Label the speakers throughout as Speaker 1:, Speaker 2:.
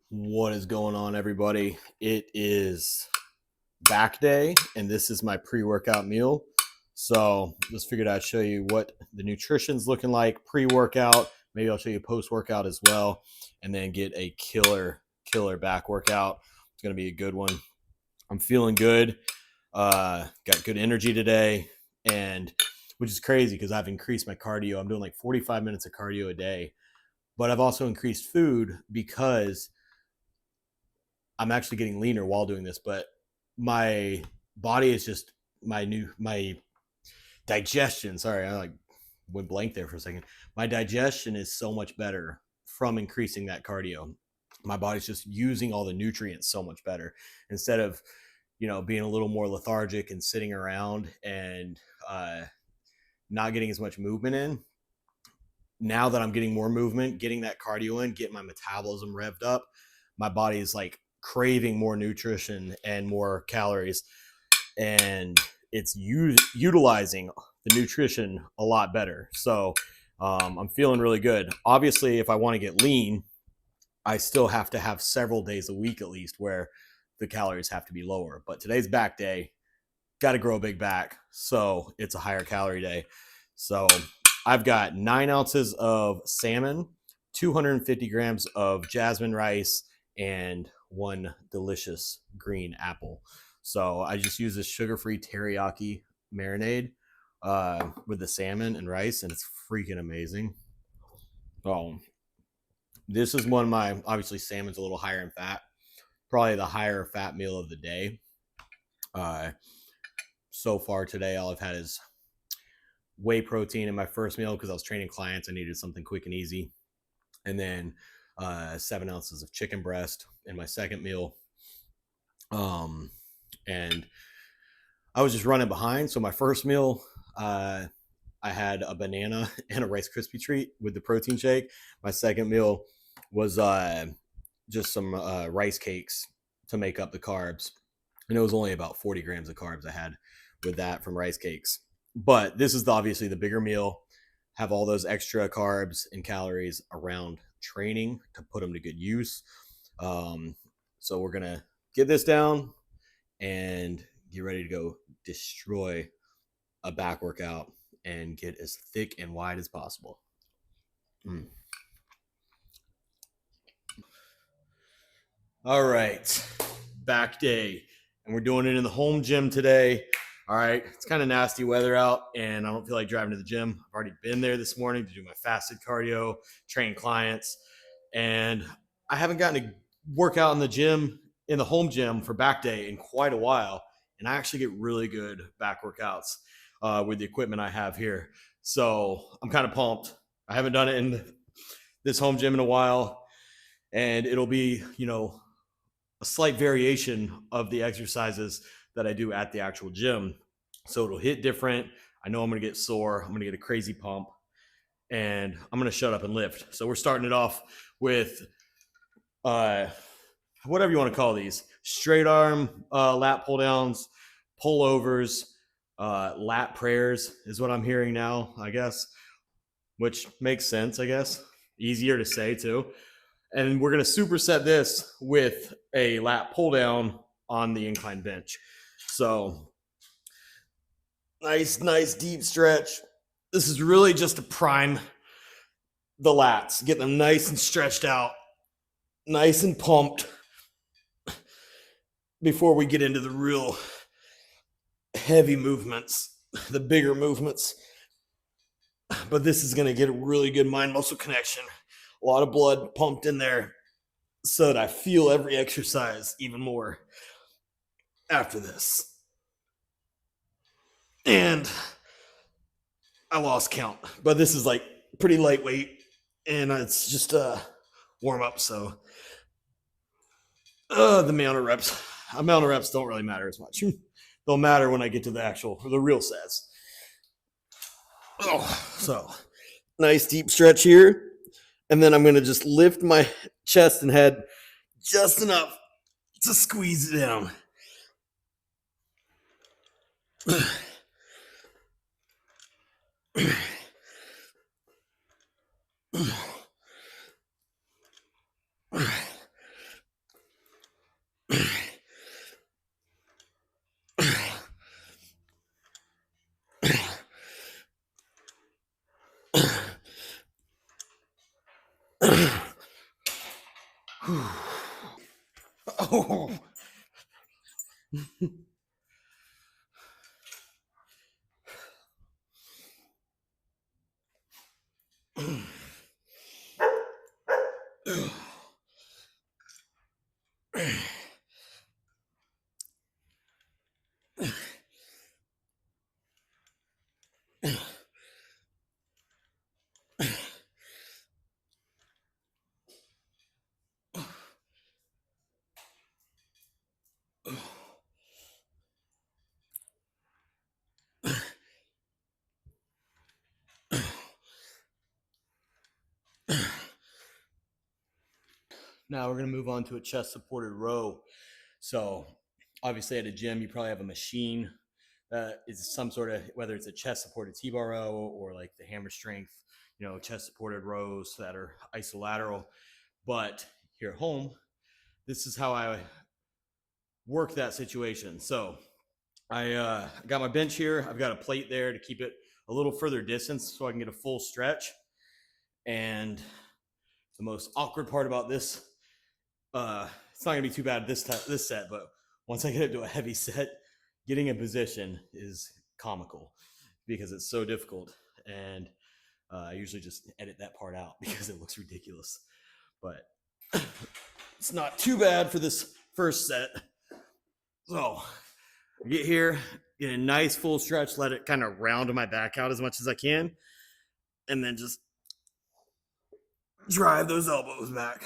Speaker 1: What is going on, everybody? It is back day, and this is my pre-workout meal. So just figured I'd show you what the nutrition's looking like pre-workout. Maybe I'll show you post-workout as well, and then get a killer back workout. It's gonna be a good one. I'm feeling good. Got good energy today, and which is crazy because I've increased my cardio. I'm doing like 45 minutes of cardio a day, but I've also increased food because I'm actually getting leaner while doing this, but my body is just my digestion. Sorry, I went blank there for a second. My digestion is so much better from increasing that cardio. My body's just using all the nutrients so much better instead of being a little more lethargic and sitting around and not getting as much movement in. Now that I'm getting more movement, getting that cardio in, getting my metabolism revved up, my body is like craving more nutrition and more calories, and it's utilizing the nutrition a lot better. So I'm feeling really good. Obviously, if I want to get lean, I still have to have several days a week at least where the calories have to be lower. But today's back day, got to grow a big back, so it's a higher calorie day. So I've got 9 ounces of salmon, 250 grams of jasmine rice, and one delicious green apple. So I just use this sugar-free teriyaki marinade with the salmon and rice, and it's freaking amazing. Oh, this is one of my, obviously salmon's a little higher in fat, probably the higher fat meal of the day. So far today, all I've had is whey protein in my first meal because I was training clients. I needed something quick and easy. And then 7 ounces of chicken breast in my second meal. And I was just running behind. So my first meal, I had a banana and a Rice Krispie treat with the protein shake. My second meal was just some rice cakes to make up the carbs. And it was only about 40 grams of carbs I had with that from rice cakes. But this is obviously the bigger meal. Have all those extra carbs and calories around training to put them to good use. So we're going to get this down and get ready to go destroy a back workout and get as thick and wide as possible. All right, back day. And we're doing it in the home gym today. All right, it's kind of nasty weather out, and I don't feel like driving to the gym. I've already been there this morning to do my fasted cardio, train clients, and I haven't gotten to work out in the gym, in the home gym for back day in quite a while. And I actually get really good back workouts with the equipment I have here. So I'm kind of pumped. I haven't done it in this home gym in a while, and it'll be, a slight variation of the exercises that I do at the actual gym. So it'll hit different. I know I'm going to get sore. I'm going to get a crazy pump, and I'm going to shut up and lift. So we're starting it off with whatever you want to call these: straight arm lat pull downs, pullovers, lat prayers is what I'm hearing now, I guess, which makes sense, I guess. Easier to say too. And we're going to superset this with a lat pull down on the incline bench. So nice deep stretch. This is really just to prime the lats, get them nice and stretched out, nice and pumped before we get into the real heavy movements, the bigger movements. But this is going to get a really good mind muscle connection, a lot of blood pumped in there so that I feel every exercise even more after this. And I lost count, but this is like pretty lightweight, and it's just a warm up. So the amount of reps don't really matter as much. They'll matter when I get to the real sets. So nice deep stretch here, and then I'm going to just lift my chest and head just enough to squeeze it down. Oh. Now we're going to move on to a chest supported row. So obviously at a gym, you probably have a machine that is some sort of, whether it's a chest supported T-bar row or like the hammer strength, chest supported rows that are isolateral. But here at home, this is how I work that situation. So I got my bench here. I've got a plate there to keep it a little further distance so I can get a full stretch. And the most awkward part about this, it's not gonna be too bad this set, but once I get into a heavy set, getting in position is comical because it's so difficult. And I usually just edit that part out because it looks ridiculous. But it's not too bad for this first set. So get here, get a nice full stretch, let it kind of round my back out as much as I can, and then just drive those elbows back.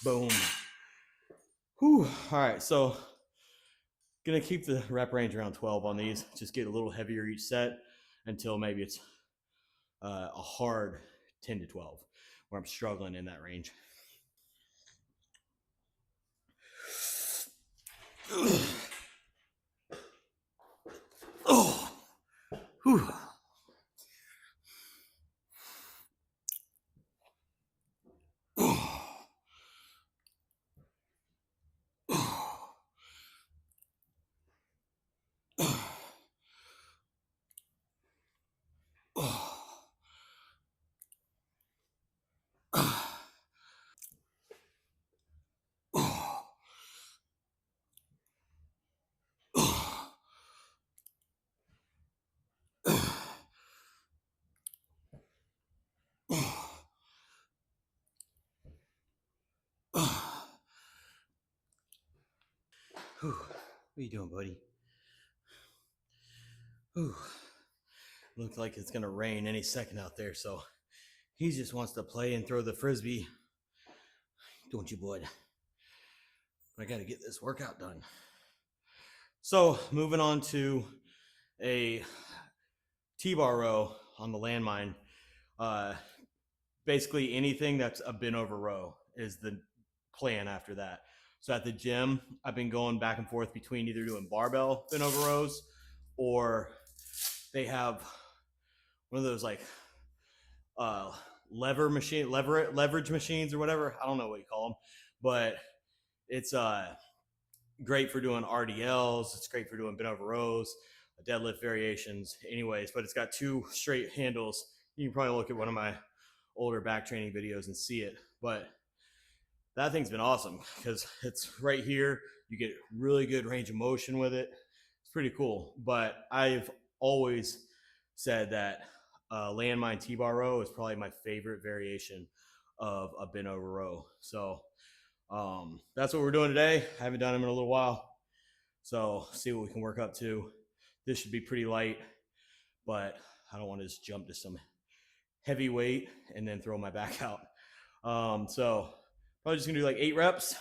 Speaker 1: Boom. Whew. All right, so gonna keep the rep range around 12 on these. Just get a little heavier each set until maybe it's a hard 10 to 12 where I'm struggling in that range. Oh. Whew. What are you doing, buddy? Looks like it's gonna rain any second out there, so he just wants to play and throw the frisbee. Don't you, bud? I gotta get this workout done. So moving on to a T-bar row on the landmine. Basically anything that's a bent over row is the plan after that. So at the gym, I've been going back and forth between either doing barbell bent over rows, or they have one of those like leverage machines or whatever. I don't know what you call them, but it's great for doing RDLs. It's great for doing bent over rows, deadlift variations, anyways. But it's got two straight handles. You can probably look at one of my older back training videos and see it. But that thing's been awesome because it's right here. You get really good range of motion with it. It's pretty cool. But I've always said that landmine T-bar row is probably my favorite variation of a bent over row. So that's what we're doing today. I haven't done them in a little while. So see what we can work up to. This should be pretty light, but I don't want to just jump to some heavy weight and then throw my back out. So probably just gonna do like 8 reps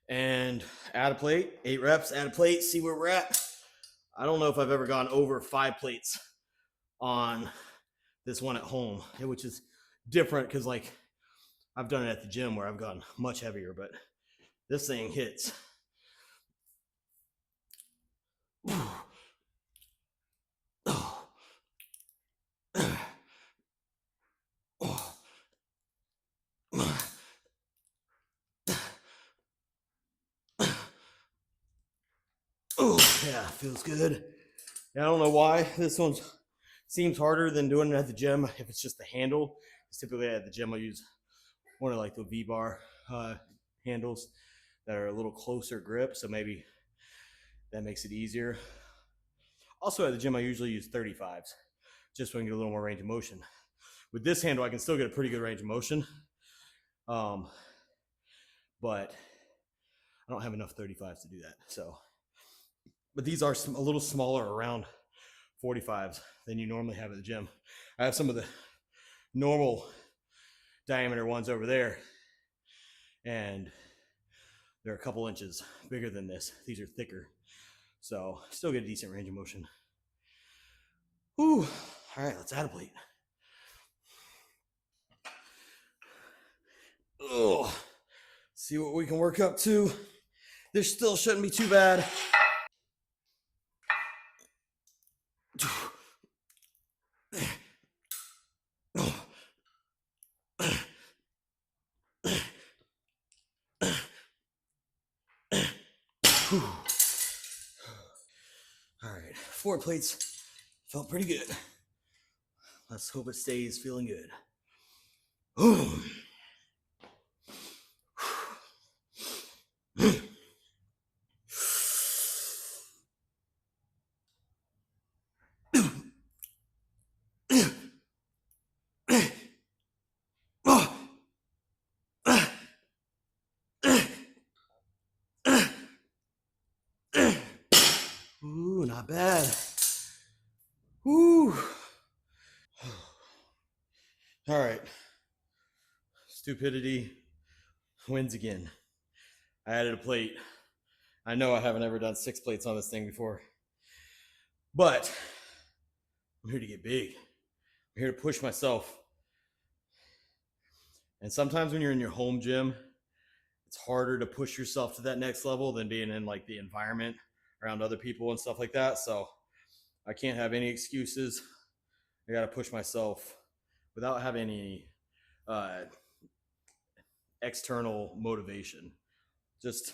Speaker 1: and add a plate, 8 reps, add a plate, see where we're at. I don't know if I've ever gone over 5 plates on this one at home, which is different because like I've done it at the gym where I've gone much heavier, but this thing hits. Oh, yeah, feels good. I don't know why this one seems harder than doing it at the gym. If it's just the handle, because typically at the gym I use one of like the V-bar handles that are a little closer grip, so maybe that makes it easier. Also at the gym I usually use 35s, just so I can get a little more range of motion. With this handle I can still get a pretty good range of motion, but I don't have enough 35s to do that. So, but these are a little smaller, around 45s than you normally have at the gym. I have some of the normal diameter ones over there, and they're a couple inches bigger than this. These are thicker, so still get a decent range of motion. Whew. All right, let's add a plate. Oh, see what we can work up to. This still shouldn't be too bad. All right, 4 plates. Felt pretty good. Let's hope it stays feeling good. Ooh, not bad. Ooh. All right. Stupidity wins again. I added a plate. I know I haven't ever done 6 plates on this thing before, but I'm here to get big. I'm here to push myself. And sometimes when you're in your home gym, it's harder to push yourself to that next level than being in like the environment around other people and stuff like that. So I can't have any excuses. I got to push myself without having any external motivation. Just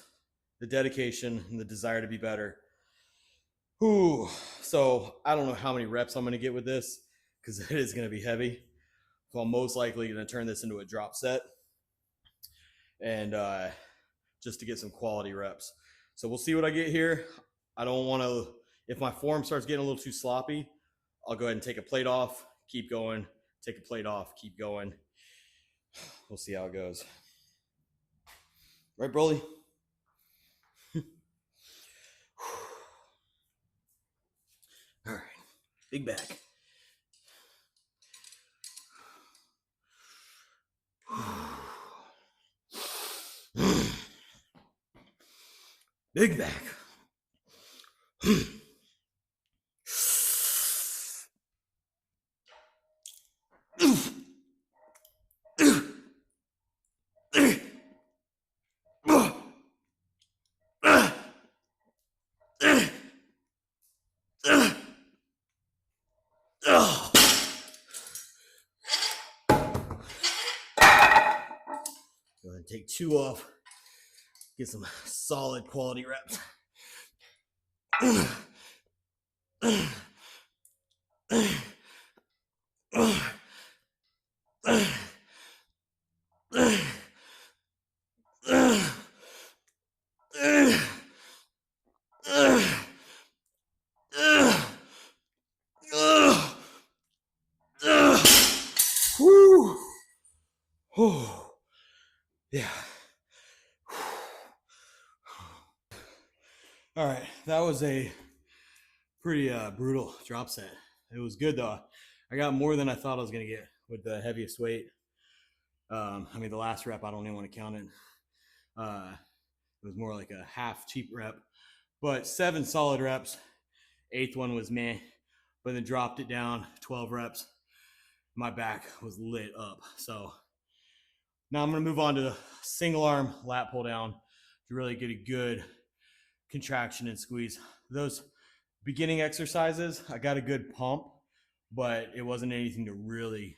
Speaker 1: the dedication and the desire to be better. Ooh, so I don't know how many reps I'm going to get with this because it is going to be heavy. So I'm most likely going to turn this into a drop set and just to get some quality reps. So we'll see what I get here. I don't want to, if my form starts getting a little too sloppy, I'll go ahead and take a plate off, keep going, take a plate off, keep going. We'll see how it goes. Right, Broly? All right, big back. Big back. Go ahead and take 2 off. Get some solid quality reps. Woo! Oh, yeah. All right, that was a pretty brutal drop set. It was good though. I got more than I thought I was gonna get with the heaviest weight. I mean, the last rep I don't even want to count it. It was more like a half cheap rep, but 7 solid reps 8th one was meh, but then dropped it down 12 reps. My back was lit up. So now I'm going to move on to the single arm lat pull down to really get a good contraction and squeeze. Those beginning exercises, I got a good pump, but it wasn't anything to really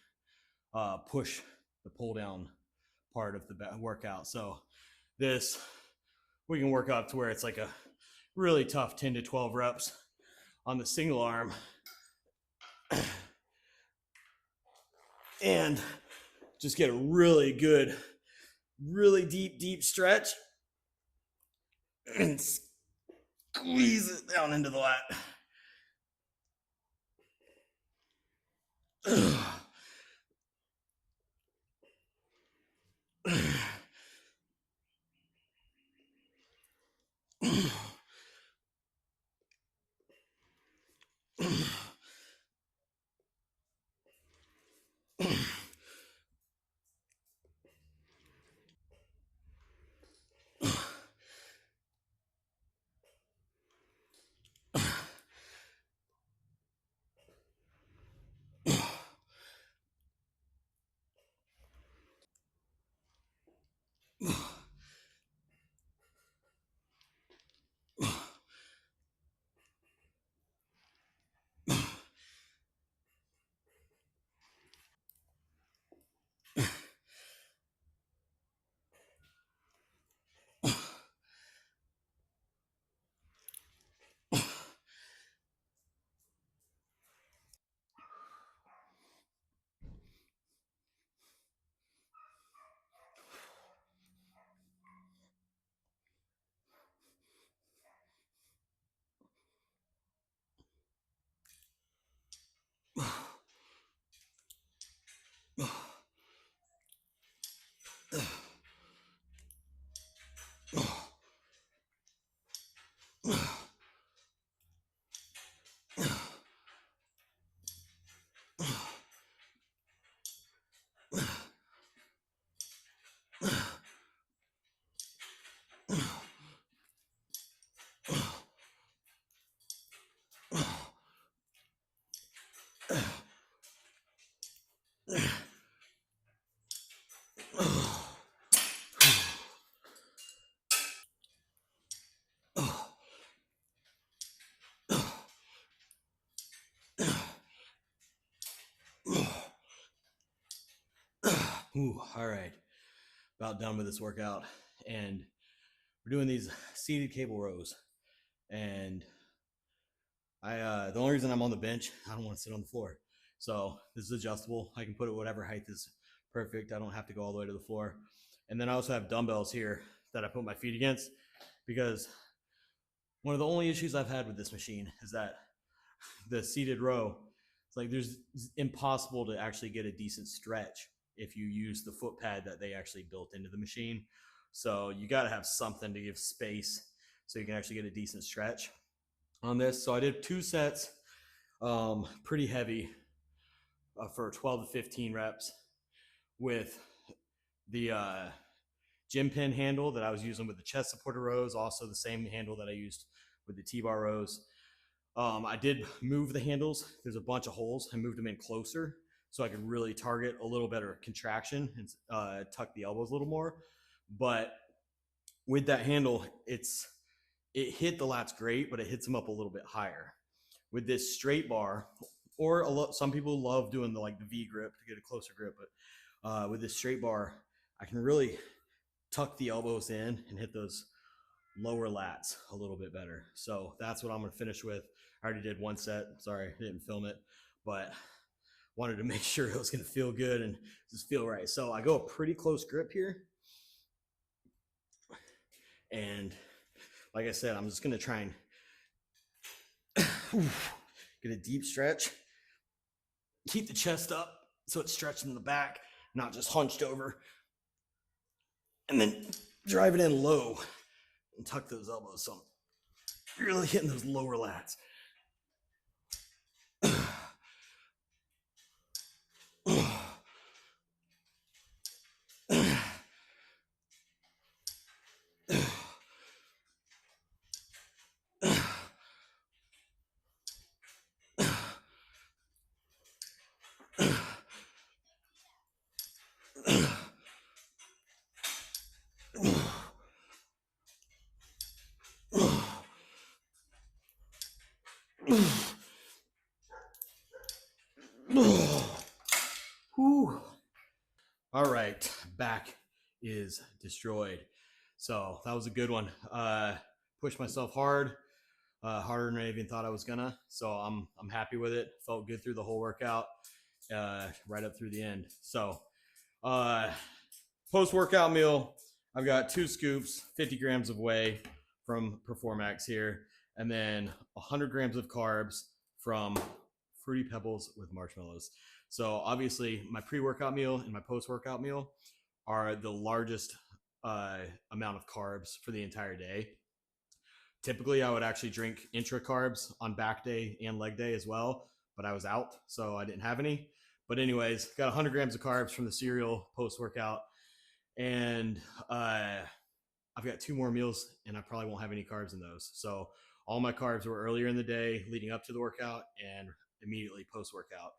Speaker 1: push the pull down part of the workout. So this, we can work up to where it's like a really tough 10 to 12 reps on the single arm. And just get a really good, really deep stretch and squeeze it down into the lat. Ooh, all right, about done with this workout, and we're doing these seated cable rows. And the only reason I'm on the bench, I don't want to sit on the floor. So this is adjustable. I can put it whatever height is perfect. I don't have to go all the way to the floor. And then I also have dumbbells here that I put my feet against, because one of the only issues I've had with this machine is that the seated row, it's like it's impossible to actually get a decent stretch if you use the foot pad that they actually built into the machine. So you got to have something to give space so you can actually get a decent stretch on this. So I did 2 sets, pretty heavy, for 12 to 15 reps with the gym pin handle that I was using with the chest supporter rows, also the same handle that I used with the T-bar rows. I did move the handles. There's a bunch of holes. I moved them in closer so I could really target a little better contraction and tuck the elbows a little more. But with that handle, it hit the lats great, but it hits them up a little bit higher. With this straight bar, or some people love doing the V grip to get a closer grip, but with this straight bar, I can really tuck the elbows in and hit those lower lats a little bit better. So that's what I'm going to finish with. I already did 1 set. Sorry, I didn't film it, but wanted to make sure it was going to feel good and just feel right. So I go a pretty close grip here. And like I said, I'm just going to try and get a deep stretch. Keep the chest up so it's stretched in the back, not just hunched over. And then drive it in low and tuck those elbows. So I'm really hitting those lower lats. Whew. All right, back is destroyed. So that was a good one. Pushed myself hard, harder than I even thought I was gonna. So I'm happy with it. Felt good through the whole workout, right up through the end. So uh, post workout meal, I've got 2 scoops, 50 grams of whey from Performax here, and then 100 grams of carbs from Fruity Pebbles with marshmallows. So obviously, my pre-workout meal and my post-workout meal are the largest amount of carbs for the entire day. Typically, I would actually drink intra carbs on back day and leg day as well, but I was out, so I didn't have any. But anyways, got 100 grams of carbs from the cereal post-workout, and I've got 2 more meals, and I probably won't have any carbs in those. So all my carbs were earlier in the day, leading up to the workout, and immediately post workout,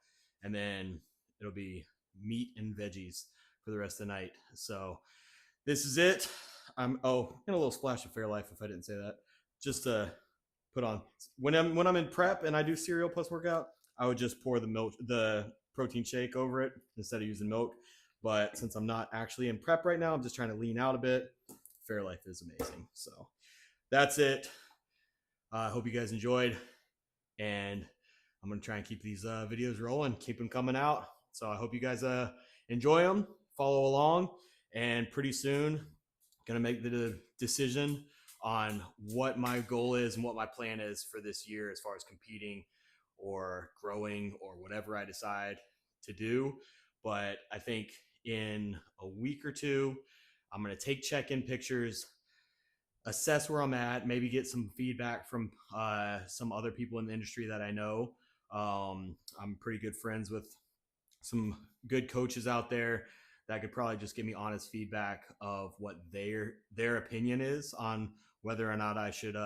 Speaker 1: and then it'll be meat and veggies for the rest of the night. So this is it. And a little splash of Fairlife if I didn't say that, just to put on when I'm in prep and I do cereal post workout. I would just pour the protein shake over it instead of using milk. But since I'm not actually in prep right now, I'm just trying to lean out a bit. Fairlife is amazing. So that's it. I hope you guys enjoyed, and I'm gonna try and keep these videos rolling, keep them coming out. So I hope you guys enjoy them, follow along, and pretty soon gonna make the decision on what my goal is and what my plan is for this year as far as competing or growing or whatever I decide to do. But I think in a week or two, I'm going to take check-in pictures, assess where I'm at, maybe get some feedback from some other people in the industry that I know. I'm pretty good friends with some good coaches out there that could probably just give me honest feedback of what their opinion is on whether or not I should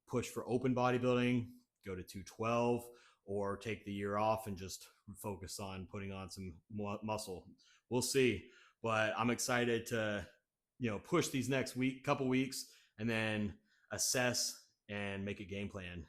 Speaker 1: push for open bodybuilding, go to 212, or take the year off and just focus on putting on some muscle. We'll see, but I'm excited to push these next couple weeks, and then assess and make a game plan.